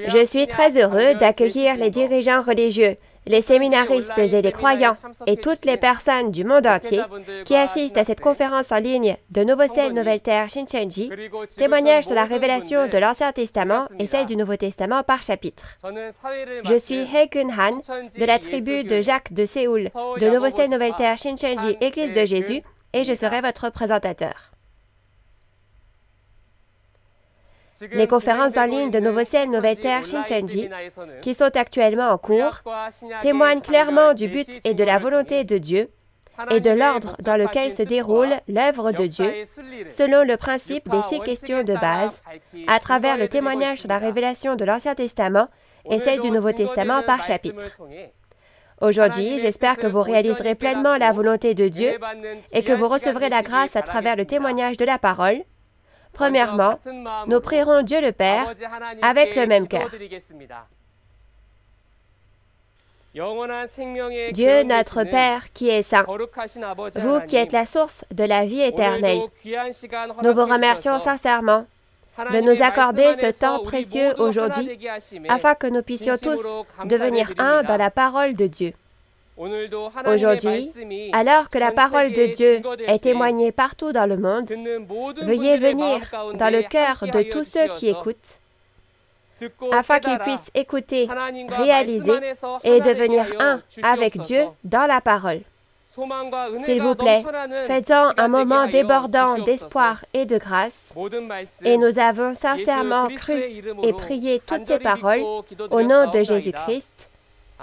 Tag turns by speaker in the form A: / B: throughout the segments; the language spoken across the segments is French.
A: Je suis très heureux d'accueillir les dirigeants religieux, les séminaristes et les croyants et toutes les personnes du monde entier qui assistent à cette conférence en ligne de Nouveau Ciel, Nouvelle Terre, Shincheonji, témoignage sur la révélation de l'Ancien Testament et celle du Nouveau Testament par chapitre. Je suis Hae-Kun Han, de la tribu de Jacques de Séoul, de Nouveau Ciel, Nouvelle Terre, Shincheonji, Église de Jésus, et je serai votre présentateur. Les conférences en ligne de Nouveau Ciel, Nouvelle Terre, Shincheonji, qui sont actuellement en cours, témoignent clairement du but et de la volonté de Dieu et de l'ordre dans lequel se déroule l'œuvre de Dieu, selon le principe des 6 questions de base, à travers le témoignage sur la révélation de l'Ancien Testament et celle du Nouveau Testament par chapitre. Aujourd'hui, j'espère que vous réaliserez pleinement la volonté de Dieu et que vous recevrez la grâce à travers le témoignage de la parole. Premièrement, nous prierons Dieu le Père avec le même cœur. Dieu notre Père qui est saint, vous qui êtes la source de la vie éternelle, nous vous remercions sincèrement de nous accorder ce temps précieux aujourd'hui afin que nous puissions tous devenir un dans la parole de Dieu. Aujourd'hui, alors que la parole de Dieu est témoignée partout dans le monde, veuillez venir dans le cœur de tous ceux qui écoutent, afin qu'ils puissent écouter, réaliser et devenir un avec Dieu dans la parole. S'il vous plaît, faites-en un moment débordant d'espoir et de grâce, et nous avons sincèrement cru et prié toutes ces paroles au nom de Jésus-Christ.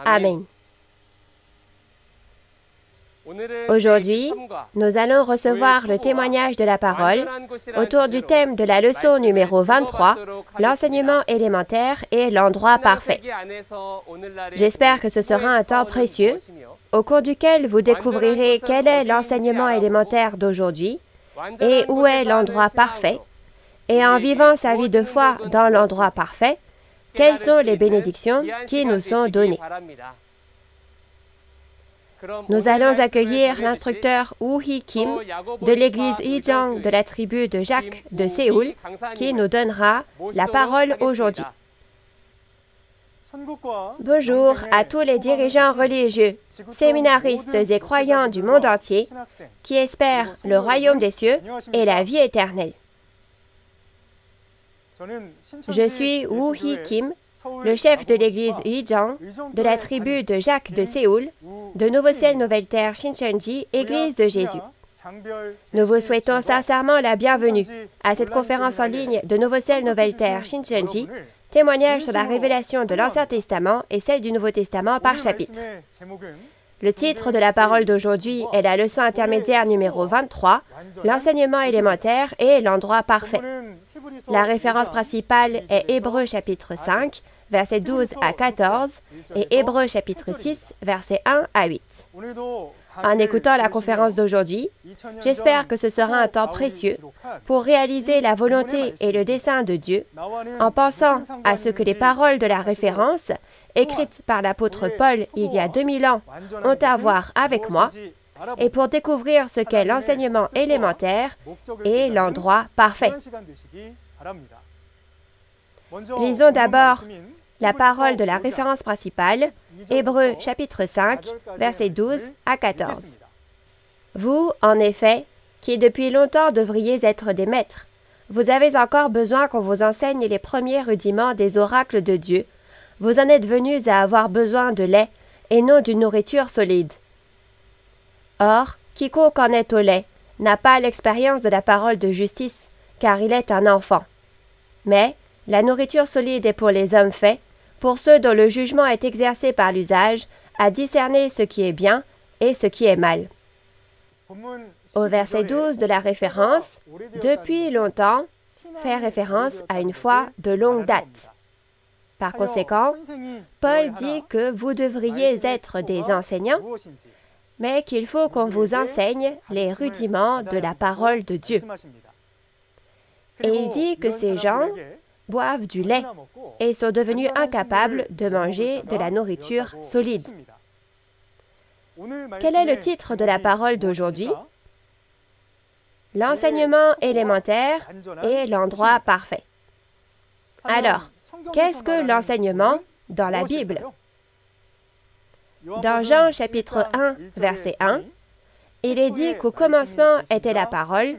A: Amen. Aujourd'hui, nous allons recevoir le témoignage de la parole autour du thème de la leçon numéro 23, l'enseignement élémentaire et l'endroit parfait. J'espère que ce sera un temps précieux, au cours duquel vous découvrirez quel est l'enseignement élémentaire d'aujourd'hui et où est l'endroit parfait, et en vivant sa vie de foi dans l'endroit parfait, quelles sont les bénédictions qui nous sont données. Nous allons accueillir l'instructeur Woo Hee Kim de l'église Heejang de la tribu de Jacques de Séoul qui nous donnera la parole aujourd'hui. Bonjour à tous les dirigeants religieux, séminaristes et croyants du monde entier qui espèrent le royaume des cieux et la vie éternelle. Je suis Woo Hee Kim, le chef de l'église Heejang de la tribu de Jacques de Séoul, de Nouveau Ciel, Nouvelle Terre, Shincheonji, Église de Jésus. Nous vous souhaitons sincèrement la bienvenue à cette conférence en ligne de Nouveau Ciel, Nouvelle Terre, Shincheonji, témoignage sur la révélation de l'Ancien Testament et celle du Nouveau Testament par chapitre. Le titre de la parole d'aujourd'hui est la leçon intermédiaire numéro 23, l'enseignement élémentaire et l'endroit parfait. La référence principale est Hébreux chapitre 5, versets 12 à 14 et Hébreux chapitre 6, versets 1 à 8. En écoutant la conférence d'aujourd'hui, j'espère que ce sera un temps précieux pour réaliser la volonté et le dessein de Dieu en pensant à ce que les paroles de la référence, écrites par l'apôtre Paul il y a 2000 ans, ont à voir avec moi et pour découvrir ce qu'est l'enseignement élémentaire et l'endroit parfait. Lisons d'abord la parole de la référence principale, Hébreux chapitre 5, versets 12 à 14. Vous, en effet, qui depuis longtemps devriez être des maîtres, vous avez encore besoin qu'on vous enseigne les premiers rudiments des oracles de Dieu. Vous en êtes venus à avoir besoin de lait et non d'une nourriture solide. Or, quiconque en est au lait n'a pas l'expérience de la parole de justice, car il est un enfant. Mais la nourriture solide est pour les hommes faits, pour ceux dont le jugement est exercé par l'usage, à discerner ce qui est bien et ce qui est mal. Au verset 12 de la référence, « Depuis longtemps » fait référence à une foi de longue date. Par conséquent, Paul dit que vous devriez être des enseignants, mais qu'il faut qu'on vous enseigne les rudiments de la parole de Dieu. Et il dit que ces gens boivent du lait et sont devenus incapables de manger de la nourriture solide. Quel est le titre de la parole d'aujourd'hui? L'enseignement élémentaire et l'endroit parfait. Alors, qu'est-ce que l'enseignement dans la Bible? Dans Jean chapitre 1, verset 1, il est dit qu'au commencement était la parole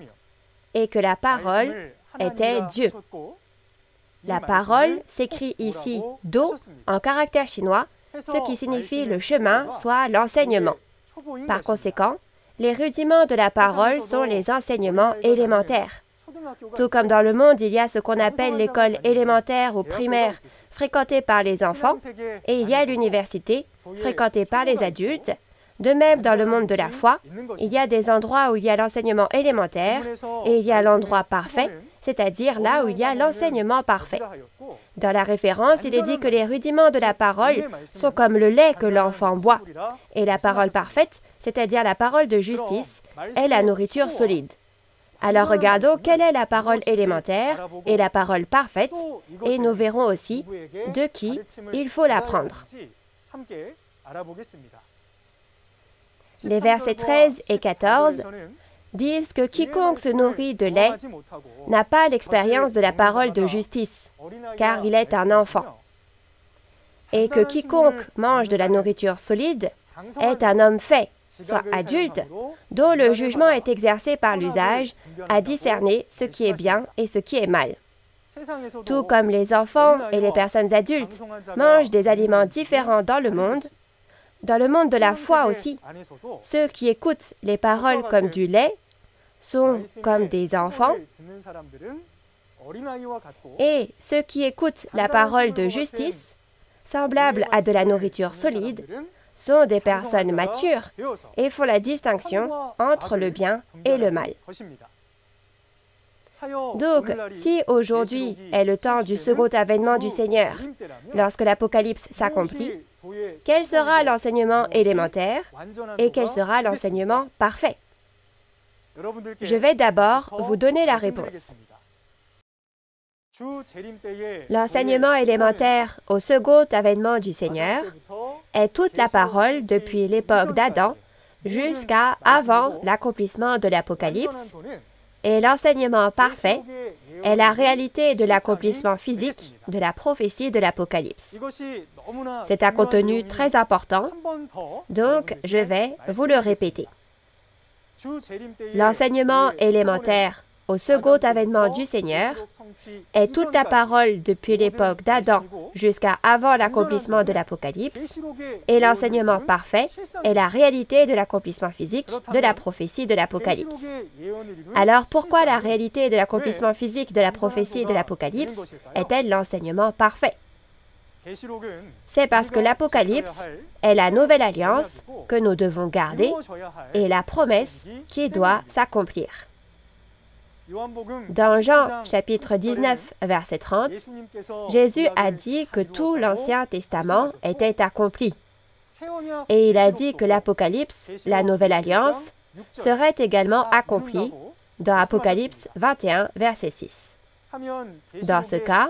A: et que la parole était Dieu. La parole s'écrit ici « do » en caractère chinois, ce qui signifie le chemin, soit l'enseignement. Par conséquent, les rudiments de la parole sont les enseignements élémentaires. Tout comme dans le monde, il y a ce qu'on appelle l'école élémentaire ou primaire, fréquentée par les enfants, et il y a l'université, fréquentée par les adultes. De même, dans le monde de la foi, il y a des endroits où il y a l'enseignement élémentaire, et il y a l'endroit parfait, c'est-à-dire là où il y a l'enseignement parfait. Dans la référence, il est dit que les rudiments de la parole sont comme le lait que l'enfant boit, et la parole parfaite, c'est-à-dire la parole de justice, est la nourriture solide. Alors regardons quelle est la parole élémentaire et la parole parfaite, et nous verrons aussi de qui il faut l'apprendre. Les versets 13 et 14 disent que quiconque se nourrit de lait n'a pas l'expérience de la parole de justice, car il est un enfant. Et que quiconque mange de la nourriture solide est un homme fait, soit adulte, dont le jugement est exercé par l'usage à discerner ce qui est bien et ce qui est mal. Tout comme les enfants et les personnes adultes mangent des aliments différents dans le monde de la foi aussi, ceux qui écoutent les paroles comme du lait sont comme des enfants, et ceux qui écoutent la parole de justice, semblables à de la nourriture solide, sont des personnes matures et font la distinction entre le bien et le mal. Donc, si aujourd'hui est le temps du second avènement du Seigneur, lorsque l'Apocalypse s'accomplit, quel sera l'enseignement élémentaire et quel sera l'enseignement parfait? Je vais d'abord vous donner la réponse. L'enseignement élémentaire au second avènement du Seigneur est toute la parole depuis l'époque d'Adam jusqu'à avant l'accomplissement de l'Apocalypse, et l'enseignement parfait est la réalité de l'accomplissement physique de la prophétie de l'Apocalypse. C'est un contenu très important, donc je vais vous le répéter. L'enseignement élémentaire au second avènement du Seigneur est toute la parole depuis l'époque d'Adam jusqu'à avant l'accomplissement de l'Apocalypse, et l'enseignement parfait est la réalité de l'accomplissement physique de la prophétie de l'Apocalypse. Alors pourquoi la réalité de l'accomplissement physique de la prophétie de l'Apocalypse est-elle l'enseignement parfait? C'est parce que l'Apocalypse est la nouvelle alliance que nous devons garder et la promesse qui doit s'accomplir. Dans Jean chapitre 19, verset 30, Jésus a dit que tout l'Ancien Testament était accompli. Et il a dit que l'Apocalypse, la nouvelle alliance, serait également accomplie dans Apocalypse 21, verset 6. Dans ce cas,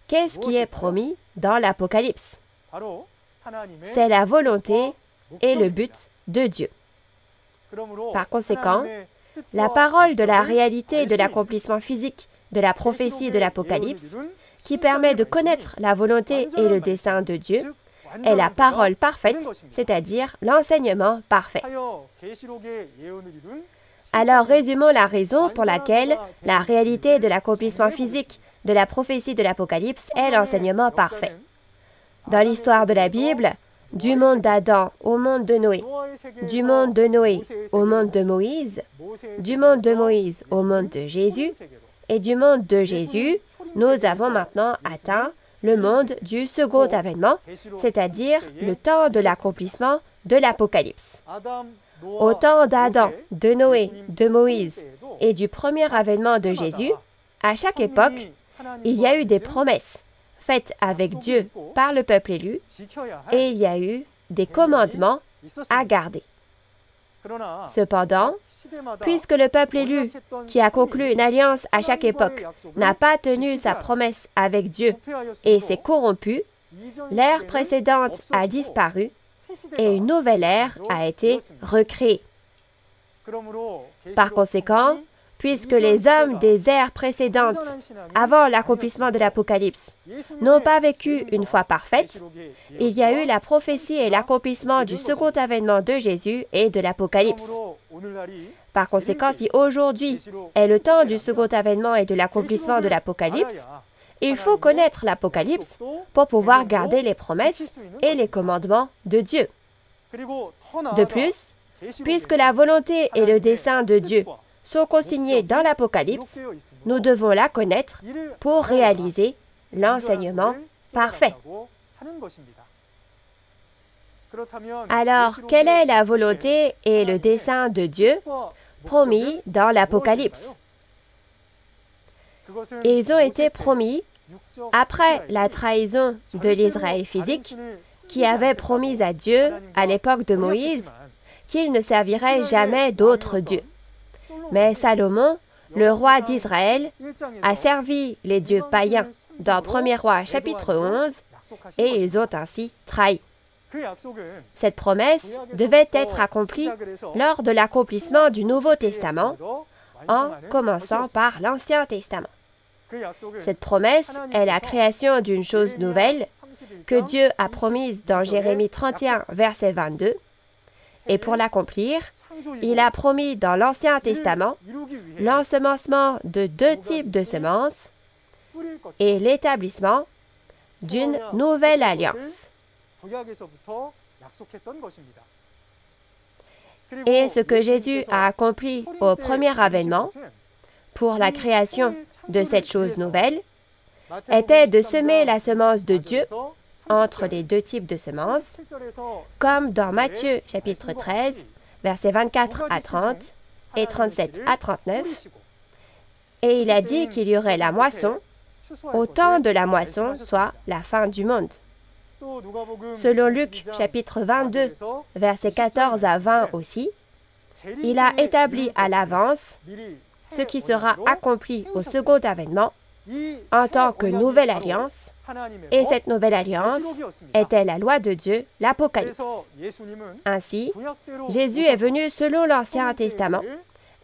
A: qu'est-ce qui est promis dans l'Apocalypse? C'est la volonté et le but de Dieu. Par conséquent, la parole de la réalité de l'accomplissement physique de la prophétie de l'Apocalypse, qui permet de connaître la volonté et le dessein de Dieu, est la parole parfaite, c'est-à-dire l'enseignement parfait. Alors résumons la raison pour laquelle la réalité de l'accomplissement physique de la prophétie de l'Apocalypse est l'enseignement parfait. Dans l'histoire de la Bible, du monde d'Adam au monde de Noé, du monde de Noé au monde de Moïse, du monde de Moïse au monde de Jésus, et du monde de Jésus, nous avons maintenant atteint le monde du second avènement, c'est-à-dire le temps de l'accomplissement de l'Apocalypse. Au temps d'Adam, de Noé, de Moïse et du premier avènement de Jésus, à chaque époque, il y a eu des promesses faites avec Dieu par le peuple élu, et il y a eu des commandements à garder. Cependant, puisque le peuple élu, qui a conclu une alliance à chaque époque, n'a pas tenu sa promesse avec Dieu et s'est corrompu, l'ère précédente a disparu et une nouvelle ère a été recréée. Par conséquent, puisque les hommes des ères précédentes, avant l'accomplissement de l'Apocalypse, n'ont pas vécu une foi parfaite, il y a eu la prophétie et l'accomplissement du second avènement de Jésus et de l'Apocalypse. Par conséquent, si aujourd'hui est le temps du second avènement et de l'accomplissement de l'Apocalypse, il faut connaître l'Apocalypse pour pouvoir garder les promesses et les commandements de Dieu. De plus, puisque la volonté et le dessein de Dieu sont consignés dans l'Apocalypse, nous devons la connaître pour réaliser l'enseignement parfait. Alors, quelle est la volonté et le dessein de Dieu promis dans l'Apocalypse? Ils ont été promis après la trahison de l'Israël physique, qui avait promis à Dieu, à l'époque de Moïse, qu'il ne servirait jamais d'autre Dieu. Mais Salomon, le roi d'Israël, a servi les dieux païens dans 1er Roi chapitre 11, et ils ont ainsi trahi. Cette promesse devait être accomplie lors de l'accomplissement du Nouveau Testament, en commençant par l'Ancien Testament. Cette promesse est la création d'une chose nouvelle que Dieu a promise dans Jérémie 31, verset 22. Et pour l'accomplir, il a promis dans l'Ancien Testament l'ensemencement de 2 types de semences et l'établissement d'une nouvelle alliance. Et ce que Jésus a accompli au premier avènement, pour la création de cette chose nouvelle, était de semer la semence de Dieu entre les 2 types de semences, comme dans Matthieu chapitre 13, versets 24 à 30 et 37 à 39. Et il a dit qu'il y aurait la moisson, au temps de la moisson, soit la fin du monde. Selon Luc chapitre 22, versets 14 à 20 aussi, il a établi à l'avance ce qui sera accompli au second avènement en tant que nouvelle alliance, et cette nouvelle alliance était la loi de Dieu, l'Apocalypse. Ainsi, Jésus est venu selon l'Ancien Testament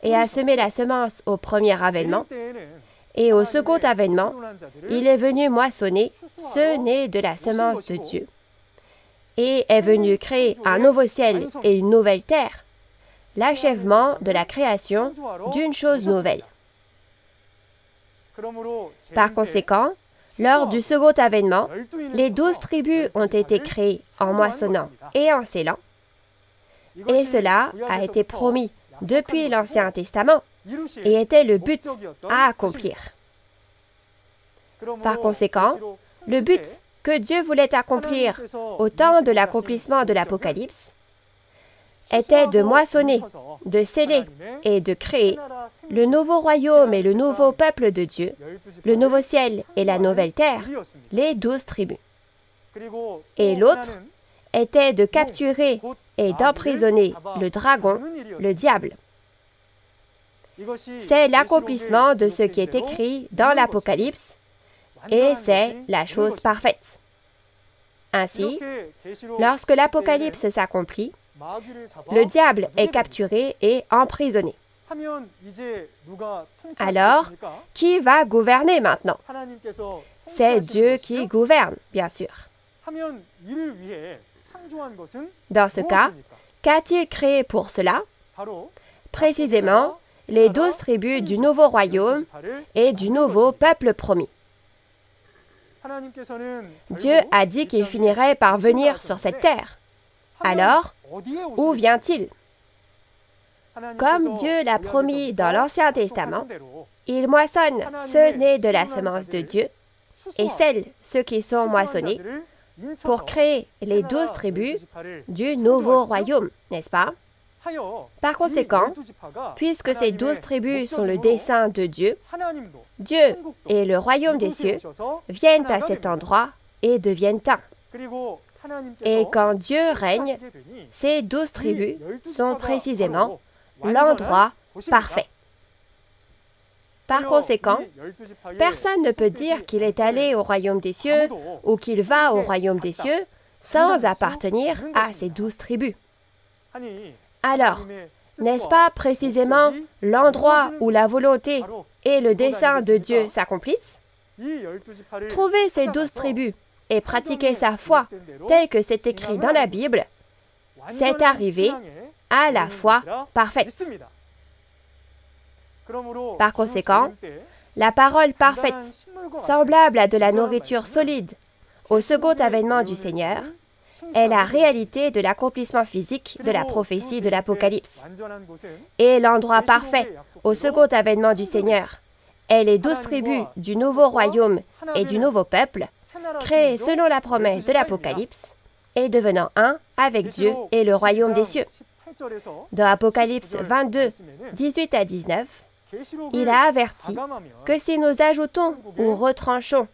A: et a semé la semence au premier avènement, et au second avènement, il est venu moissonner ce né de la semence de Dieu, et est venu créer un nouveau ciel et une nouvelle terre, l'achèvement de la création d'une chose nouvelle. Par conséquent, lors du second avènement, les 12 tribus ont été créées en moissonnant et en scellant, et cela a été promis depuis l'Ancien Testament et était le but à accomplir. Par conséquent, le but que Dieu voulait accomplir au temps de l'accomplissement de l'Apocalypse était de moissonner, de sceller et de créer le nouveau royaume et le nouveau peuple de Dieu, le nouveau ciel et la nouvelle terre, les 12 tribus. Et l'autre était de capturer et d'emprisonner le dragon, le diable. C'est l'accomplissement de ce qui est écrit dans l'Apocalypse, et c'est la chose parfaite. Ainsi, lorsque l'Apocalypse s'accomplit, le diable est capturé et emprisonné. Alors, qui va gouverner maintenant? C'est Dieu qui gouverne, bien sûr. Dans ce cas, qu'a-t-il créé pour cela? Précisément, les 12 tribus du nouveau royaume et du nouveau peuple promis. Dieu a dit qu'il finirait par venir sur cette terre. Alors, où vient-il? Comme Dieu l'a promis dans l'Ancien Testament, il moissonne ce né de la semence de Dieu et scelle ceux qui sont moissonnés pour créer les 12 tribus du nouveau royaume, n'est-ce pas? Par conséquent, puisque ces 12 tribus sont le dessein de Dieu, Dieu et le royaume des cieux viennent à cet endroit et deviennent un. Et quand Dieu règne, ces 12 tribus sont précisément l'endroit parfait. Par conséquent, personne ne peut dire qu'il est allé au royaume des cieux ou qu'il va au royaume des cieux sans appartenir à ces 12 tribus. Alors, N'est-ce pas précisément l'endroit où la volonté et le dessein de Dieu s'accomplissent? Trouver ces 12 tribus et pratiquer sa foi telle que c'est écrit dans la Bible, c'est arriver à la foi parfaite. Par conséquent, la parole parfaite, semblable à de la nourriture solide au second avènement du Seigneur, est la réalité de l'accomplissement physique de la prophétie de l'Apocalypse. Et l'endroit parfait au second avènement du Seigneur est les 12 tribus du nouveau royaume et du nouveau peuple, créés selon la promesse de l'Apocalypse et devenant un avec Dieu et le royaume des cieux. Dans Apocalypse 22, 18 à 19, il a averti que si nous ajoutons ou retranchons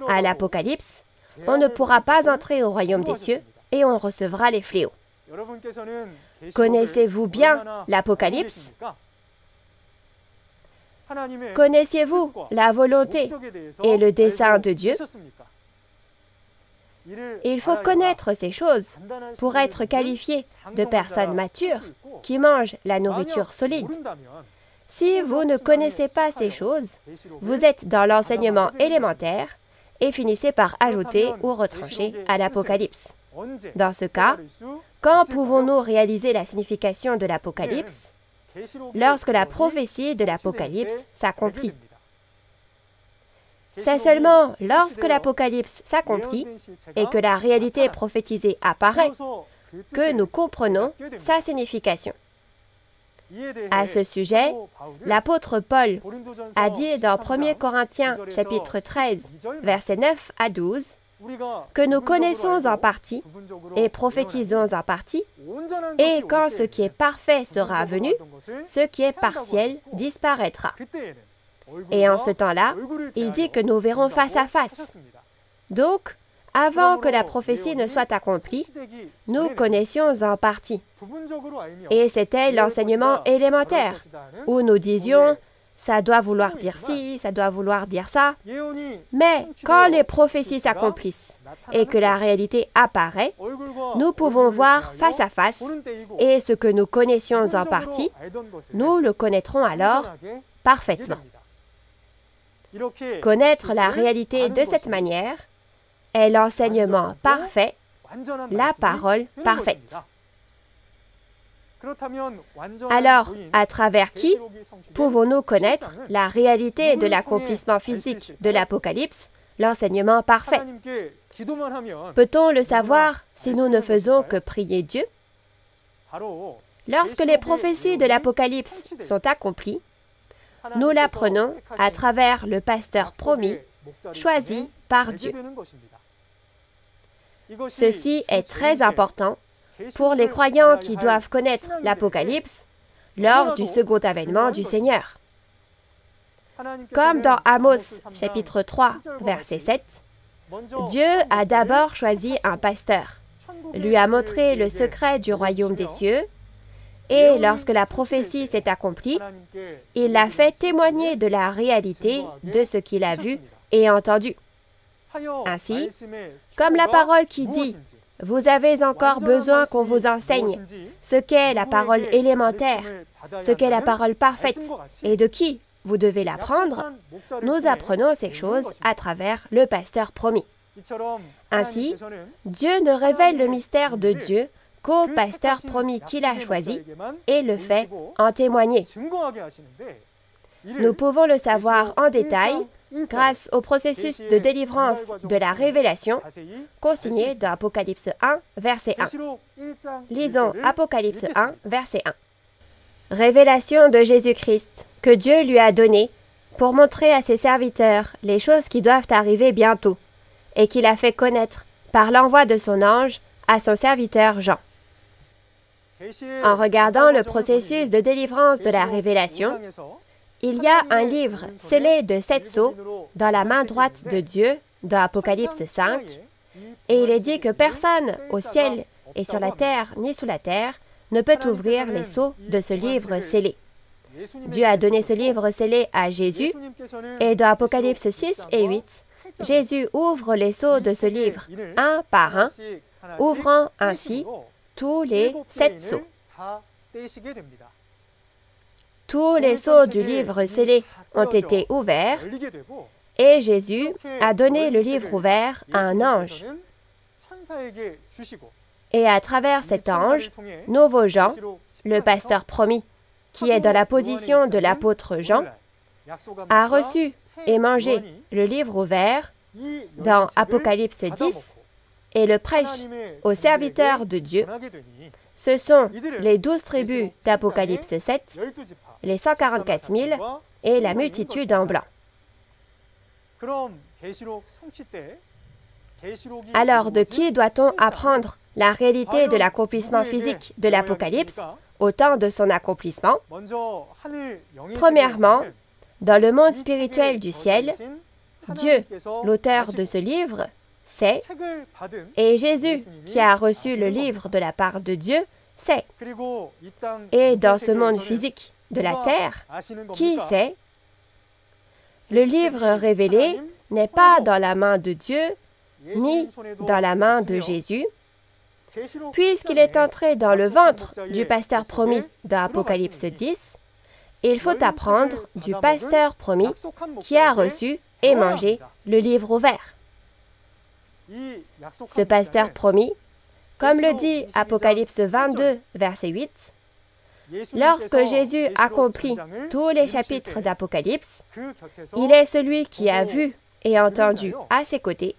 A: à l'Apocalypse, on ne pourra pas entrer au royaume des cieux et on recevra les fléaux. Connaissez-vous bien l'Apocalypse? Connaissiez-vous la volonté et le dessein de Dieu? Il faut connaître ces choses pour être qualifié de personnes matures qui mangent la nourriture solide. Si vous ne connaissez pas ces choses, vous êtes dans l'enseignement élémentaire et finissez par ajouter ou retrancher à l'Apocalypse. Dans ce cas, quand pouvons-nous réaliser la signification de l'Apocalypse? Lorsque la prophétie de l'Apocalypse s'accomplit. C'est seulement lorsque l'Apocalypse s'accomplit et que la réalité prophétisée apparaît que nous comprenons sa signification. À ce sujet, l'apôtre Paul a dit dans 1 Corinthiens chapitre 13, versets 9 à 12, que nous connaissons en partie et prophétisons en partie, et quand ce qui est parfait sera venu, ce qui est partiel disparaîtra. Et en ce temps-là, il dit que nous verrons face à face. Donc, avant que la prophétie ne soit accomplie, nous connaissions en partie. Et c'était l'enseignement élémentaire, où nous disions « ça doit vouloir dire ci, ça doit vouloir dire ça ». Mais quand les prophéties s'accomplissent et que la réalité apparaît, nous pouvons voir face à face, et ce que nous connaissions en partie, nous le connaîtrons alors parfaitement. Connaître la réalité de cette manière est l'enseignement parfait, la parole parfaite. Alors, à travers qui pouvons-nous connaître la réalité de l'accomplissement physique de l'Apocalypse, l'enseignement parfait? Peut-on le savoir si nous ne faisons que prier Dieu? Lorsque les prophéties de l'Apocalypse sont accomplies, nous l'apprenons à travers le pasteur promis, choisi par Dieu. Ceci est très important pour les croyants qui doivent connaître l'Apocalypse lors du second avènement du Seigneur. Comme dans Amos chapitre 3, verset 7, Dieu a d'abord choisi un pasteur, lui a montré le secret du royaume des cieux, et lorsque la prophétie s'est accomplie, il l'a fait témoigner de la réalité de ce qu'il a vu et entendu. Ainsi, comme la parole qui dit « Vous avez encore besoin qu'on vous enseigne ce qu'est la parole élémentaire, ce qu'est la parole parfaite et de qui vous devez l'apprendre », nous apprenons ces choses à travers le pasteur promis. Ainsi, Dieu ne révèle le mystère de Dieu qu'au pasteur promis qu'il a choisi et le fait en témoigner. Nous pouvons le savoir en détail grâce au processus de délivrance de la révélation consigné dans Apocalypse 1, verset 1. Lisons Apocalypse 1, verset 1. Révélation de Jésus-Christ que Dieu lui a donnée pour montrer à ses serviteurs les choses qui doivent arriver bientôt et qu'il a fait connaître par l'envoi de son ange à son serviteur Jean. En regardant le processus de délivrance de la révélation, il y a un livre scellé de 7 sceaux dans la main droite de Dieu dans Apocalypse 5, et il est dit que personne au ciel et sur la terre ni sous la terre ne peut ouvrir les sceaux de ce livre scellé. Dieu a donné ce livre scellé à Jésus, et dans Apocalypse 6 et 8, Jésus ouvre les sceaux de ce livre un par un, ouvrant ainsi tous les 7 sceaux. tous les sceaux du livre scellé ont été ouverts et Jésus a donné le livre ouvert à un ange. Et à travers cet ange, Nouveau Jean, le pasteur promis, qui est dans la position de l'apôtre Jean, a reçu et mangé le livre ouvert dans Apocalypse 10 et le prêche aux serviteurs de Dieu. Ce sont les 12 tribus d'Apocalypse 7, les 144 000 et la multitude en blanc. Alors, de qui doit-on apprendre la réalité de l'accomplissement physique de l'Apocalypse au temps de son accomplissement? Premièrement, dans le monde spirituel du ciel, Dieu, l'auteur de ce livre, sait, et Jésus, qui a reçu le livre de la part de Dieu, sait. Et dans ce monde physique de la terre, qui sait? Le livre révélé n'est pas dans la main de Dieu, ni dans la main de Jésus, puisqu'il est entré dans le ventre du pasteur promis dans Apocalypse 10, il faut apprendre du pasteur promis qui a reçu et mangé le livre ouvert. Ce pasteur promis, comme le dit Apocalypse 22, verset 8, lorsque Jésus accomplit tous les chapitres d'Apocalypse, il est celui qui a vu et entendu à ses côtés,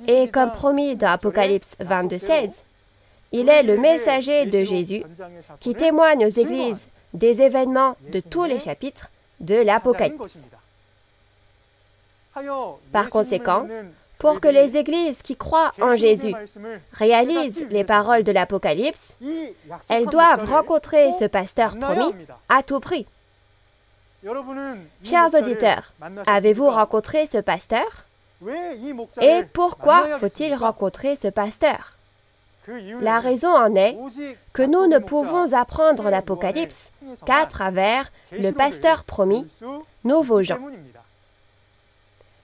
A: et comme promis dans Apocalypse 22, 16, il est le messager de Jésus qui témoigne aux églises des événements de tous les chapitres de l'Apocalypse. Par conséquent, pour que les églises qui croient en Jésus réalisent les paroles de l'Apocalypse, elles doivent rencontrer ce pasteur promis à tout prix. Chers auditeurs, avez-vous rencontré ce pasteur? Et pourquoi faut-il rencontrer ce pasteur? La raison en est que nous ne pouvons apprendre l'Apocalypse qu'à travers le pasteur promis, Nouveau Jean.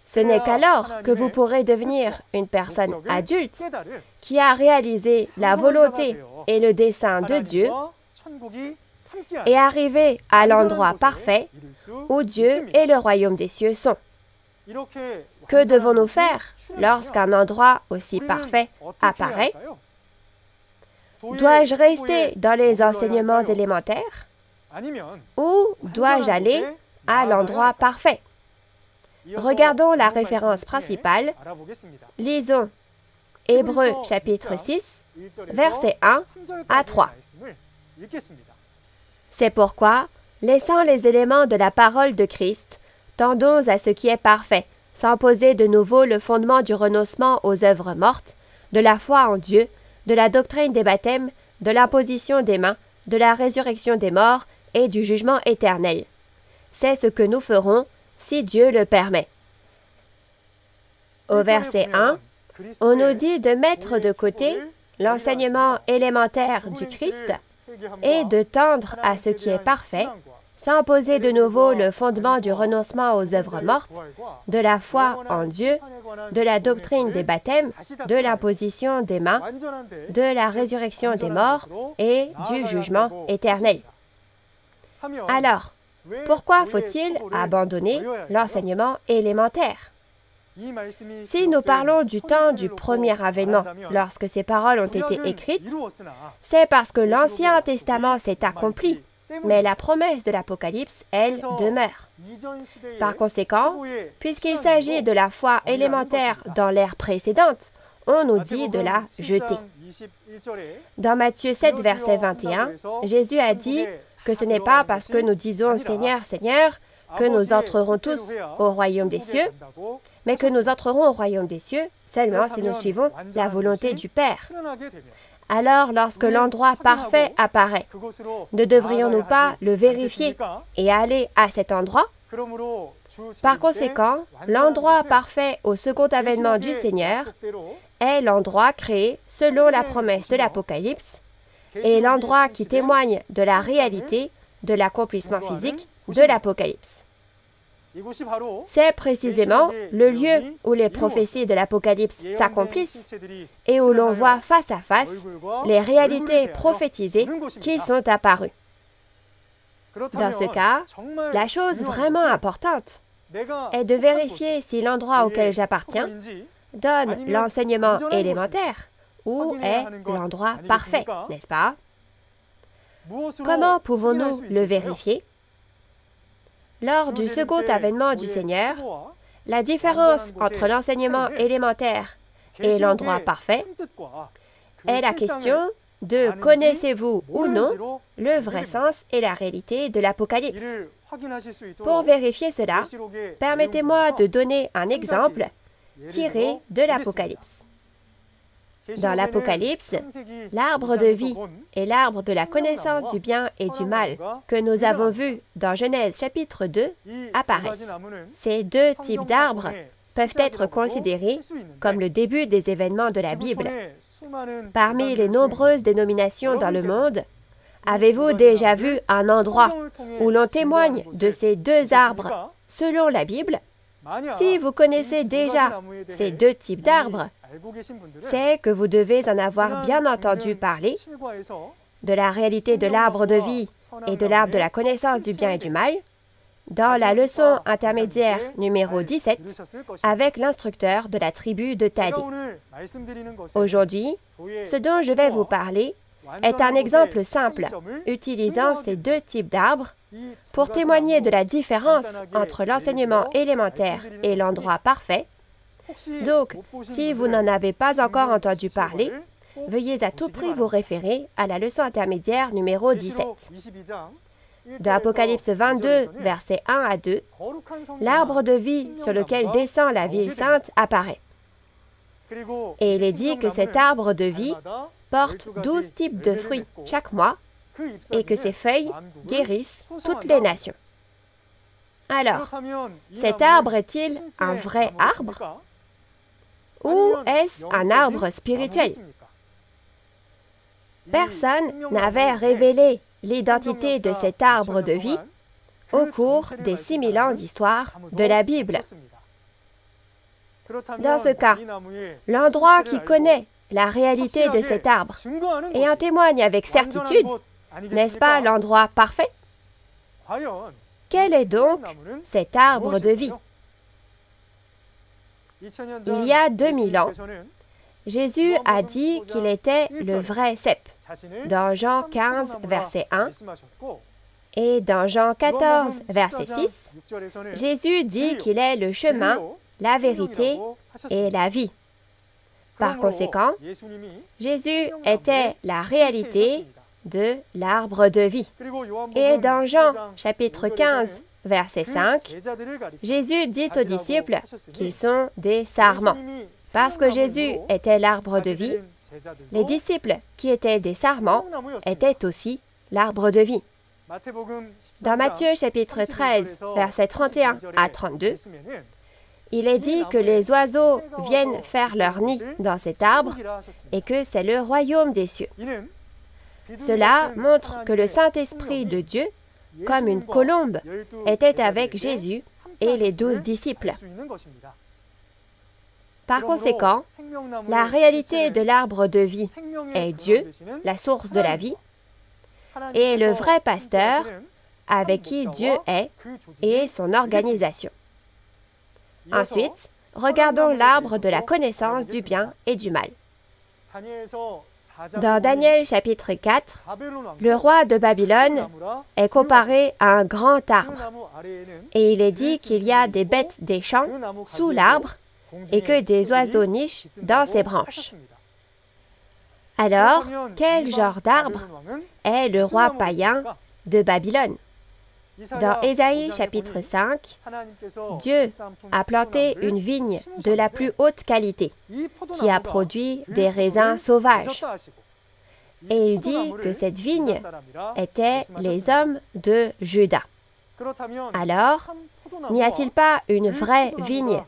A: Ce n'est qu'alors que vous pourrez devenir une personne adulte qui a réalisé la volonté et le dessein de Dieu et arriver à l'endroit parfait où Dieu et le royaume des cieux sont. Que devons-nous faire lorsqu'un endroit aussi parfait apparaît? Dois-je rester dans les enseignements élémentaires ou dois-je aller à l'endroit parfait? Regardons la référence principale. Lisons Hébreux chapitre 6, versets 1 à 3. C'est pourquoi, laissant les éléments de la parole de Christ, tendons à ce qui est parfait, sans poser de nouveau le fondement du renoncement aux œuvres mortes, de la foi en Dieu, de la doctrine des baptêmes, de l'imposition des mains, de la résurrection des morts et du jugement éternel. C'est ce que nous ferons si Dieu le permet. Au verset 1, on nous dit de mettre de côté l'enseignement élémentaire du Christ et de tendre à ce qui est parfait, sans poser de nouveau le fondement du renoncement aux œuvres mortes, de la foi en Dieu, de la doctrine des baptêmes, de l'imposition des mains, de la résurrection des morts et du jugement éternel. Alors, pourquoi faut-il abandonner l'enseignement élémentaire? Si nous parlons du temps du premier avènement, lorsque ces paroles ont été écrites, c'est parce que l'Ancien Testament s'est accompli, mais la promesse de l'Apocalypse, elle, demeure. Par conséquent, puisqu'il s'agit de la foi élémentaire dans l'ère précédente, on nous dit de la jeter. Dans Matthieu 7, verset 21, Jésus a dit que ce n'est pas parce que nous disons « Seigneur, Seigneur » que nous entrerons tous au royaume des cieux, mais que nous entrerons au royaume des cieux seulement si nous suivons la volonté du Père. Alors, lorsque l'endroit parfait apparaît, ne devrions-nous pas le vérifier et aller à cet endroit? Par conséquent, l'endroit parfait au second avènement du Seigneur est l'endroit créé selon la promesse de l'Apocalypse et l'endroit qui témoigne de la réalité de l'accomplissement physique de l'Apocalypse. C'est précisément le lieu où les prophéties de l'Apocalypse s'accomplissent et où l'on voit face à face les réalités prophétisées qui sont apparues. Dans ce cas, la chose vraiment importante est de vérifier si l'endroit auquel j'appartiens donne l'enseignement élémentaire ou est l'endroit parfait, n'est-ce pas? Comment pouvons-nous le vérifier? Lors du second avènement du Seigneur, la différence entre l'enseignement élémentaire et l'endroit parfait est la question de connaissez-vous ou non le vrai sens et la réalité de l'Apocalypse. Pour vérifier cela, permettez-moi de donner un exemple tiré de l'Apocalypse. Dans l'Apocalypse, l'arbre de vie et l'arbre de la connaissance du bien et du mal que nous avons vu dans Genèse chapitre 2 apparaissent. Ces deux types d'arbres peuvent être considérés comme le début des événements de la Bible. Parmi les nombreuses dénominations dans le monde, avez-vous déjà vu un endroit où l'on témoigne de ces deux arbres selon la Bible? Si vous connaissez déjà ces deux types d'arbres, c'est que vous devez en avoir bien entendu parler de la réalité de l'arbre de vie et de l'arbre de la connaissance du bien et du mal dans la leçon intermédiaire numéro 17 avec l'instructeur de la tribu de Thadi. Aujourd'hui, ce dont je vais vous parler est un exemple simple utilisant ces deux types d'arbres pour témoigner de la différence entre l'enseignement élémentaire et l'endroit parfait. Donc, si vous n'en avez pas encore entendu parler, veuillez à tout prix vous référer à la leçon intermédiaire numéro 17. Dans Apocalypse 22, versets 1 à 2, l'arbre de vie sur lequel descend la ville sainte apparaît. Et il est dit que cet arbre de vie porte 12 types de fruits chaque mois et que ses feuilles guérissent toutes les nations. Alors, cet arbre est-il un vrai arbre ou est-ce un arbre spirituel? Personne n'avait révélé l'identité de cet arbre de vie au cours des 6000 ans d'histoire de la Bible. Dans ce cas, l'endroit qui connaît la réalité de cet arbre et en témoigne avec certitude, n'est-ce pas l'endroit parfait? Quel est donc cet arbre de vie? Il y a 2000 ans, Jésus a dit qu'il était le vrai cep, dans Jean 15, verset 1, et dans Jean 14, verset 6, Jésus dit qu'il est le chemin, la vérité et la vie. Par conséquent, Jésus était la réalité de l'arbre de vie. Et dans Jean, chapitre 15, verset 5, Jésus dit aux disciples qu'ils sont des sarments. Parce que Jésus était l'arbre de vie, les disciples qui étaient des sarments étaient aussi l'arbre de vie. Dans Matthieu chapitre 13, versets 31 à 32, il est dit que les oiseaux viennent faire leur nid dans cet arbre et que c'est le royaume des cieux. Cela montre que le Saint-Esprit de Dieu, comme une colombe, était avec Jésus et les 12 disciples. Par conséquent, la réalité de l'arbre de vie est Dieu, la source de la vie, et le vrai pasteur avec qui Dieu est et son organisation. Ensuite, regardons l'arbre de la connaissance du bien et du mal. Dans Daniel chapitre 4, le roi de Babylone est comparé à un grand arbre, et il est dit qu'il y a des bêtes des champs sous l'arbre et que des oiseaux nichent dans ses branches. Alors, quel genre d'arbre est le roi païen de Babylone? Dans Ésaïe chapitre 5, Dieu a planté une vigne de la plus haute qualité qui a produit des raisins sauvages. Et il dit que cette vigne était les hommes de Juda. Alors, n'y a-t-il pas une vraie vigne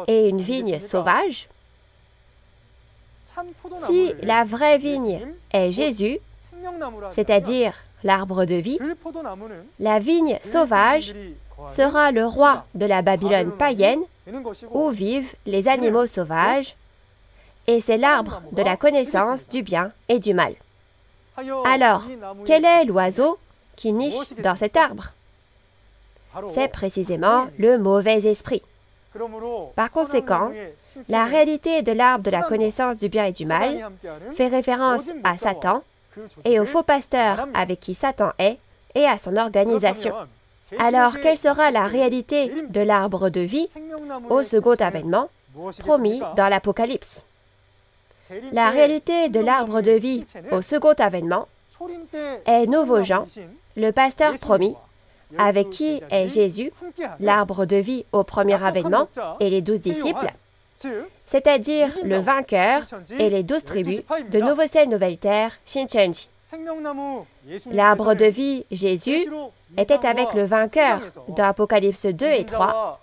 A: et une vigne sauvage? Si la vraie vigne est Jésus, c'est-à-dire l'arbre de vie, la vigne sauvage sera le roi de la Babylone païenne où vivent les animaux sauvages, et c'est l'arbre de la connaissance du bien et du mal. Alors, quel est l'oiseau qui niche dans cet arbre? C'est précisément le mauvais esprit. Par conséquent, la réalité de l'arbre de la connaissance du bien et du mal fait référence à Satan et au faux pasteur avec qui Satan est et à son organisation. Alors, quelle sera la réalité de l'arbre de vie au second avènement promis dans l'Apocalypse? La réalité de l'arbre de vie au second avènement est Nouveau Jean, le pasteur promis, avec qui est Jésus, l'arbre de vie au premier avènement et les 12 disciples, c'est-à-dire le vainqueur et les 12 tribus de Nouveau Ciel, Nouvelle Terre, Shincheonji. L'arbre de vie, Jésus, était avec le vainqueur dans Apocalypse 2 et 3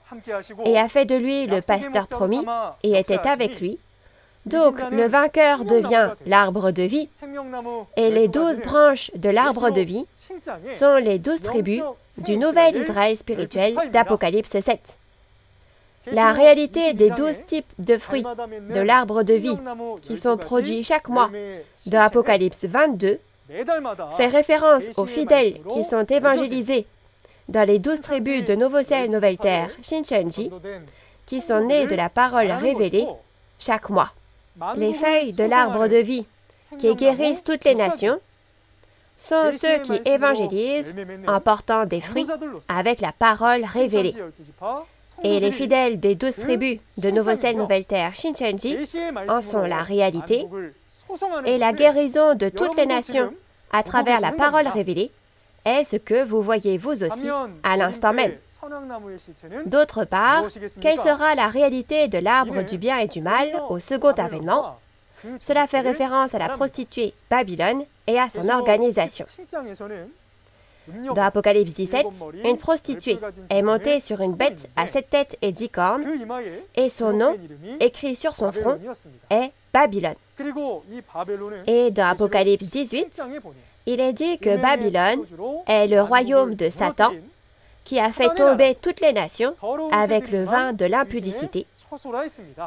A: et a fait de lui le pasteur promis et était avec lui. Donc, le vainqueur devient l'arbre de vie et les 12 branches de l'arbre de vie sont les 12 tribus du nouvel Israël spirituel d'Apocalypse 7. La réalité des 12 types de fruits de l'arbre de vie qui sont produits chaque mois dans Apocalypse 22 fait référence aux fidèles qui sont évangélisés dans les 12 tribus de Nouveau Ciel, Nouvelle Terre, Shincheonji, qui sont nés de la parole révélée chaque mois. Les feuilles de l'arbre de vie qui guérissent toutes les nations sont ceux qui évangélisent en portant des fruits avec la parole révélée. Et les fidèles des 12 tribus de Nouveau Ciel, Nouvelle Terre, Shincheonji en sont la réalité et la guérison de toutes les nations à travers la parole révélée est ce que vous voyez vous aussi à l'instant même. D'autre part, quelle sera la réalité de l'arbre du bien et du mal au second avènement? Cela fait référence à la prostituée Babylone et à son organisation. Dans Apocalypse 17, une prostituée est montée sur une bête à 7 têtes et 10 cornes, et son nom, écrit sur son front, est Babylone. Et dans Apocalypse 18, il est dit que Babylone est le royaume de Satan, qui a fait tomber toutes les nations avec le vin de l'impudicité,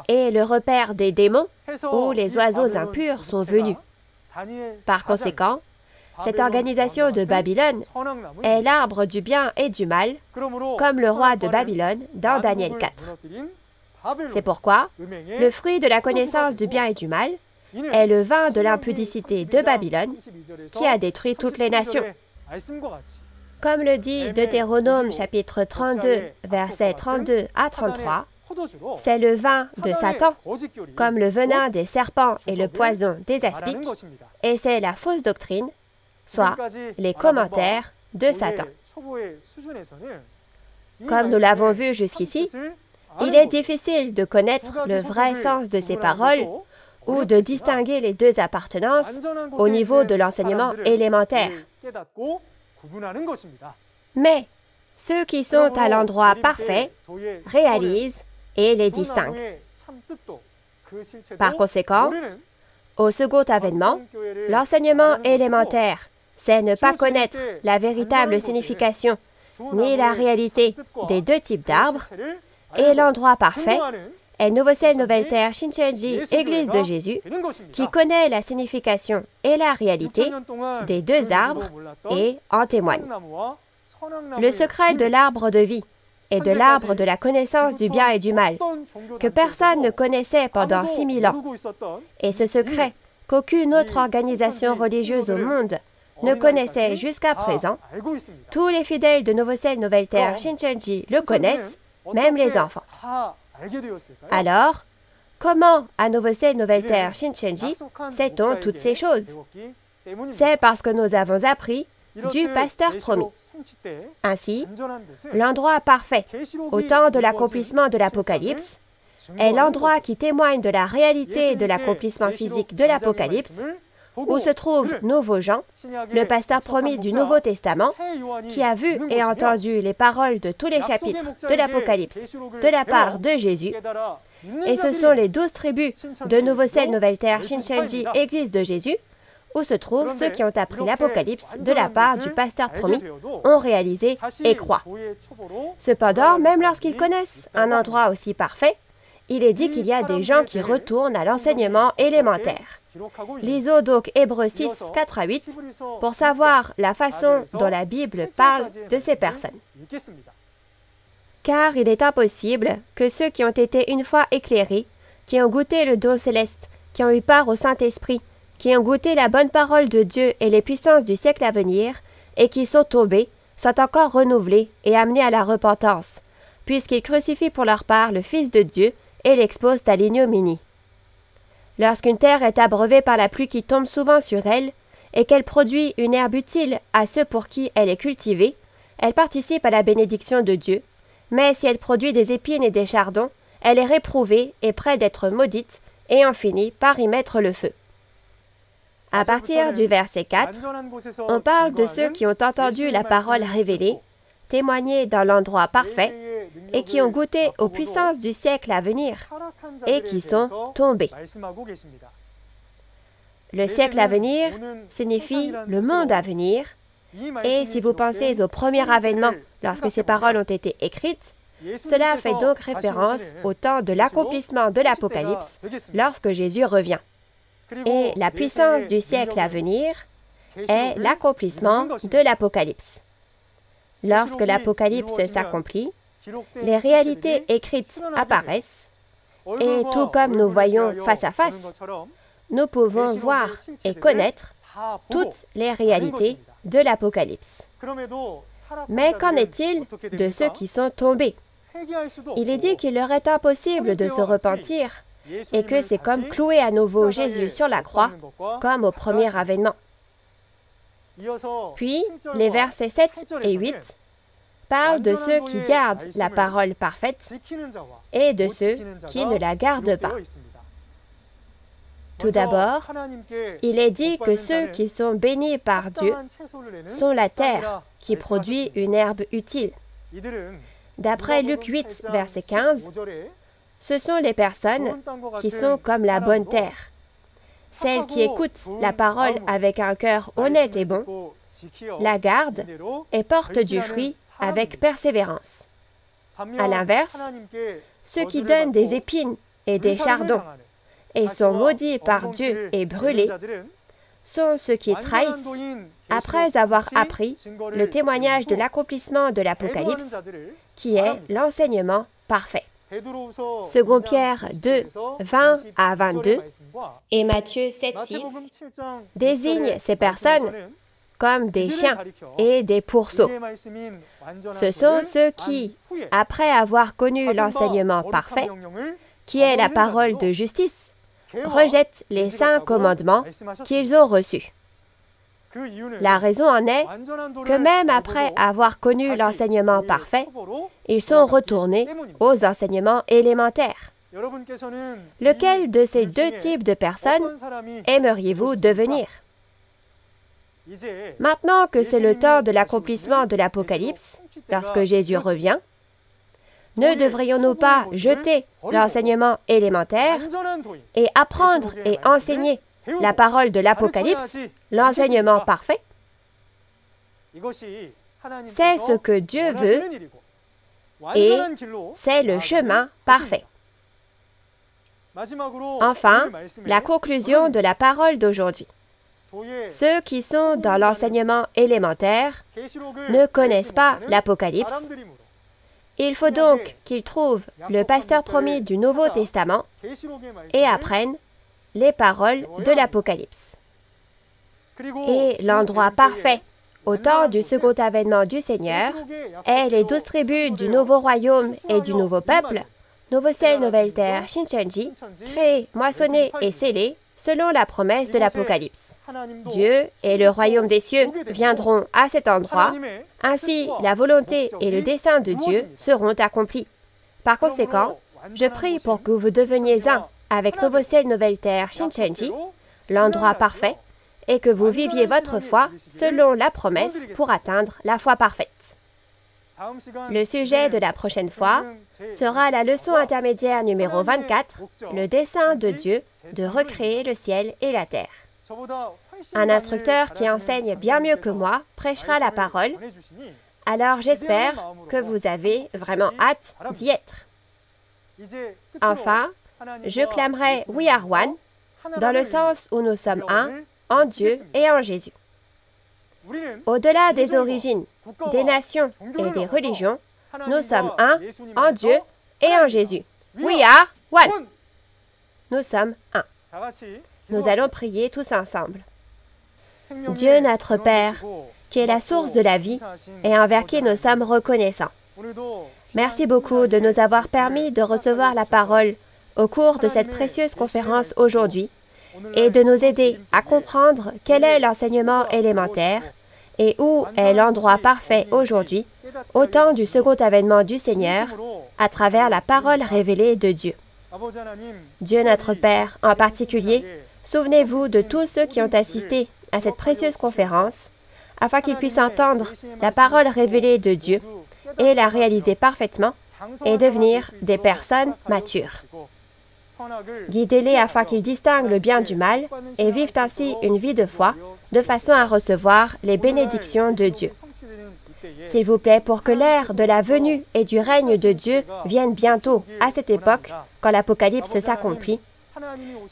A: et le repère des démons, où les oiseaux impurs sont venus. Par conséquent, cette organisation de Babylone est l'arbre du bien et du mal, comme le roi de Babylone dans Daniel 4. C'est pourquoi le fruit de la connaissance du bien et du mal est le vin de l'impudicité de Babylone qui a détruit toutes les nations. Comme le dit Deutéronome chapitre 32, versets 32 à 33, c'est le vin de Satan, comme le venin des serpents et le poison des aspics, et c'est la fausse doctrine, soit les commentaires de Satan. Comme nous l'avons vu jusqu'ici, il est difficile de connaître le vrai sens de ces paroles ou de distinguer les deux appartenances au niveau de l'enseignement élémentaire. Mais ceux qui sont à l'endroit parfait réalisent et les distinguent. Par conséquent, au second avènement, l'enseignement élémentaire, c'est ne pas connaître la véritable signification ni la réalité des deux types d'arbres, et l'endroit parfait est Nouveau Ciel, Nouvelle Terre, Shincheonji, Église de Jésus, qui connaît la signification et la réalité des deux arbres et en témoigne. Le secret de l'arbre de vie et de l'arbre de la connaissance du bien et du mal, que personne ne connaissait pendant 6000 ans, et ce secret qu'aucune autre organisation religieuse au monde ne connaissait jusqu'à présent, tous les fidèles de Nouveau Ciel, Nouvelle Terre, Shincheonji le connaissent, même les enfants. Alors, comment à Nouveau Ciel, Nouvelle Terre, Shincheonji sait-on toutes ces choses? C'est parce que nous avons appris du pasteur promis. Ainsi, l'endroit parfait, au temps de l'accomplissement de l'Apocalypse, est l'endroit qui témoigne de la réalité de l'accomplissement physique de l'Apocalypse, où se trouve Nouveau Jean, le pasteur promis du Nouveau Testament, qui a vu et entendu les paroles de tous les chapitres de l'Apocalypse de la part de Jésus. Et ce sont les 12 tribus de Nouveau Ciel, Nouvelle Terre, Shincheonji, Église de Jésus, où se trouvent ceux qui ont appris l'Apocalypse de la part du pasteur promis, ont réalisé et croient. Cependant, même lorsqu'ils connaissent un endroit aussi parfait, il est dit qu'il y a des gens qui retournent à l'enseignement élémentaire. Lisons donc Hébreux 6, 4 à 8 pour savoir la façon dont la Bible parle de ces personnes. Car il est impossible que ceux qui ont été une fois éclairés, qui ont goûté le don céleste, qui ont eu part au Saint-Esprit, qui ont goûté la bonne parole de Dieu et les puissances du siècle à venir, et qui sont tombés, soient encore renouvelés et amenés à la repentance, puisqu'ils crucifient pour leur part le Fils de Dieu et l'exposent à l'ignominie. Lorsqu'une terre est abreuvée par la pluie qui tombe souvent sur elle, et qu'elle produit une herbe utile à ceux pour qui elle est cultivée, elle participe à la bénédiction de Dieu, mais si elle produit des épines et des chardons, elle est réprouvée et près d'être maudite, et en finit par y mettre le feu. À partir du verset 4, on parle de ceux qui ont entendu la parole révélée, témoignée dans l'endroit parfait, et qui ont goûté aux puissances du siècle à venir, et qui sont tombés. Le siècle à venir signifie le monde à venir, et si vous pensez au premier avènement lorsque ces paroles ont été écrites, cela fait donc référence au temps de l'accomplissement de l'Apocalypse lorsque Jésus revient. Et la puissance du siècle à venir est l'accomplissement de l'Apocalypse. Lorsque l'Apocalypse s'accomplit, les réalités écrites apparaissent, et tout comme nous voyons face à face, nous pouvons voir et connaître toutes les réalités de l'Apocalypse. Mais qu'en est-il de ceux qui sont tombés? Il est dit qu'il leur est impossible de se repentir et que c'est comme clouer à nouveau Jésus sur la croix, comme au premier avènement. Puis, les versets 7 et 8 parlent de ceux qui gardent la parole parfaite et de ceux qui ne la gardent pas. Tout d'abord, il est dit que ceux qui sont bénis par Dieu sont la terre qui produit une herbe utile. D'après Luc 8, verset 15, ce sont les personnes qui sont comme la bonne terre, celles qui écoutent la parole avec un cœur honnête et bon, la gardent et portent du fruit avec persévérance. À l'inverse, ceux qui donnent des épines et des chardons et sont maudits par Dieu et brûlés sont ceux qui trahissent après avoir appris le témoignage de l'accomplissement de l'Apocalypse, qui est l'enseignement parfait. Second Pierre 2, 20 à 22 et Matthieu 7, 6 désignent ces personnes comme des chiens et des pourceaux. Ce sont ceux qui, après avoir connu l'enseignement parfait, qui est la parole de justice, rejettent les saints commandements qu'ils ont reçus. La raison en est que même après avoir connu l'enseignement parfait, ils sont retournés aux enseignements élémentaires. Lequel de ces deux types de personnes aimeriez-vous devenir? Maintenant que c'est le temps de l'accomplissement de l'Apocalypse, lorsque Jésus revient, ne devrions-nous pas jeter l'enseignement élémentaire et apprendre et enseigner la parole de l'Apocalypse, l'enseignement parfait? C'est ce que Dieu veut et c'est le chemin parfait. Enfin, la conclusion de la parole d'aujourd'hui. Ceux qui sont dans l'enseignement élémentaire ne connaissent pas l'Apocalypse. Il faut donc qu'ils trouvent le pasteur promis du Nouveau Testament et apprennent les paroles de l'Apocalypse. Et l'endroit parfait au temps du second avènement du Seigneur est les 12 tribus du nouveau royaume et du nouveau peuple, nouveau ciel, nouvelle terre, Shincheonji, créés, moissonnés et scellés selon la promesse de l'Apocalypse. Dieu et le royaume des cieux viendront à cet endroit, ainsi la volonté et le dessein de Dieu seront accomplis. Par conséquent, je prie pour que vous deveniez un avec Nouveau ciel, nouvelle terre, Shincheonji, l'endroit parfait, et que vous viviez votre foi selon la promesse pour atteindre la foi parfaite. Le sujet de la prochaine fois sera la leçon intermédiaire numéro 24, le dessein de Dieu de recréer le ciel et la terre. Un instructeur qui enseigne bien mieux que moi prêchera la parole, alors j'espère que vous avez vraiment hâte d'y être. Enfin, je clamerai We are one dans le sens où nous sommes un en Dieu et en Jésus. Au-delà des origines, des nations et des religions, nous sommes un en Dieu et en Jésus. We are one. Nous sommes un. Nous allons prier tous ensemble. Dieu notre Père, qui est la source de la vie et envers qui nous sommes reconnaissants. Merci beaucoup de nous avoir permis de recevoir la parole au cours de cette précieuse conférence aujourd'hui et de nous aider à comprendre quel est l'enseignement élémentaire et où est l'endroit parfait aujourd'hui au temps du second avènement du Seigneur à travers la parole révélée de Dieu. Dieu notre Père, en particulier, souvenez-vous de tous ceux qui ont assisté à cette précieuse conférence afin qu'ils puissent entendre la parole révélée de Dieu et la réaliser parfaitement et devenir des personnes matures. Guidez-les afin qu'ils distinguent le bien du mal et vivent ainsi une vie de foi, de façon à recevoir les bénédictions de Dieu. S'il vous plaît, pour que l'ère de la venue et du règne de Dieu vienne bientôt, à cette époque, quand l'Apocalypse s'accomplit,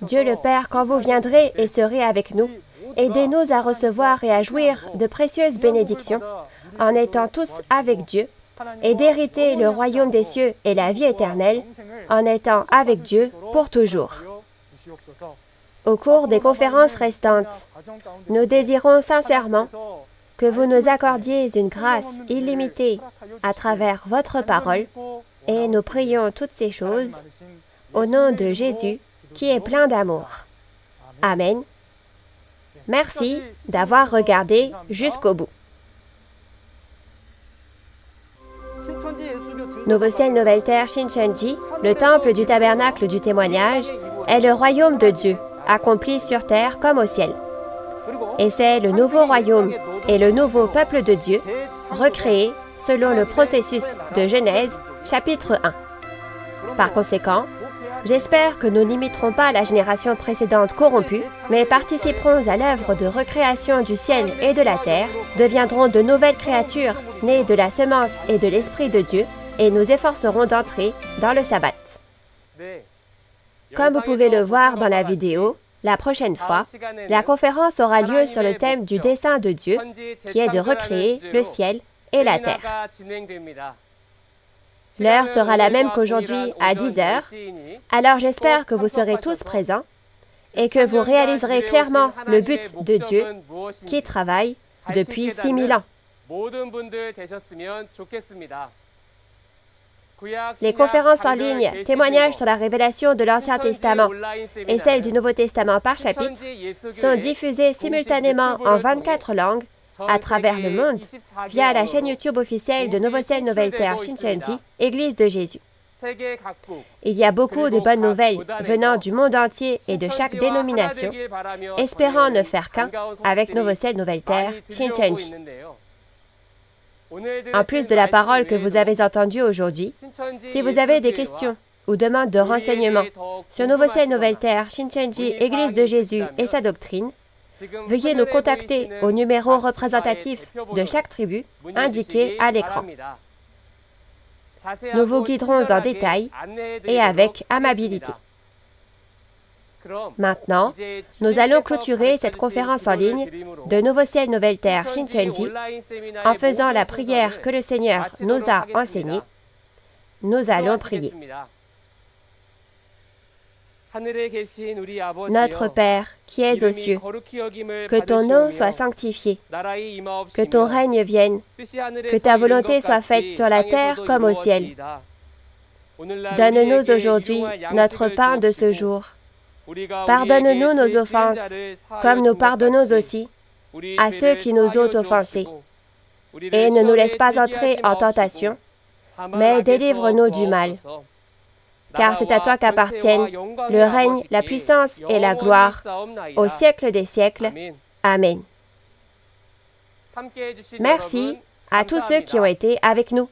A: Dieu le Père, quand vous viendrez et serez avec nous, aidez-nous à recevoir et à jouir de précieuses bénédictions, en étant tous avec Dieu, et d'hériter le royaume des cieux et la vie éternelle, en étant avec Dieu pour toujours. Au cours des conférences restantes, nous désirons sincèrement que vous nous accordiez une grâce illimitée à travers votre parole, et nous prions toutes ces choses au nom de Jésus, qui est plein d'amour. Amen. Merci d'avoir regardé jusqu'au bout. Nouveau ciel, nouvelle terre, Shincheonji, le temple du tabernacle du témoignage, est le royaume de Dieu, accompli sur terre comme au ciel. Et c'est le nouveau royaume et le nouveau peuple de Dieu, recréé selon le processus de Genèse, chapitre 1. Par conséquent, j'espère que nous n'imiterons pas la génération précédente corrompue, mais participerons à l'œuvre de recréation du ciel et de la terre, deviendrons de nouvelles créatures nées de la semence et de l'Esprit de Dieu, et nous efforcerons d'entrer dans le sabbat. Comme vous pouvez le voir dans la vidéo, la prochaine fois, la conférence aura lieu sur le thème du dessein de Dieu, qui est de recréer le ciel et la terre. L'heure sera la même qu'aujourd'hui à 10 heures, alors j'espère que vous serez tous présents et que vous réaliserez clairement le but de Dieu qui travaille depuis 6000 ans. Les conférences en ligne, témoignages sur la révélation de l'Ancien Testament et celles du Nouveau Testament par chapitre, sont diffusées simultanément en 24 langues à travers le monde via la chaîne YouTube officielle de Nouveau ciel, nouvelle terre, Shincheonji, Église de Jésus. Il y a beaucoup de bonnes nouvelles venant du monde entier et de chaque dénomination, espérant ne faire qu'un avec Nouveau ciel, nouvelle terre, Shincheonji. En plus de la parole que vous avez entendue aujourd'hui, si vous avez des questions ou demandes de renseignements sur Nouveau ciel, nouvelle terre, Shincheonji, Église de Jésus et sa doctrine, veuillez nous contacter au numéro représentatif de chaque tribu indiqué à l'écran. Nous vous guiderons en détail et avec amabilité. Maintenant, nous allons clôturer cette conférence en ligne de Nouveau ciel, nouvelle terre, Shincheonji, en faisant la prière que le Seigneur nous a enseignée. Nous allons prier. Notre Père, qui es aux cieux, que ton nom soit sanctifié, que ton règne vienne, que ta volonté soit faite sur la terre comme au ciel. Donne-nous aujourd'hui notre pain de ce jour. Pardonne-nous nos offenses, comme nous pardonnons aussi à ceux qui nous ont offensés. Et ne nous laisse pas entrer en tentation, mais délivre-nous du mal. Car c'est à toi qu'appartiennent le règne, la puissance et la gloire, au siècle des siècles. Amen. Merci à tous ceux qui ont été avec nous.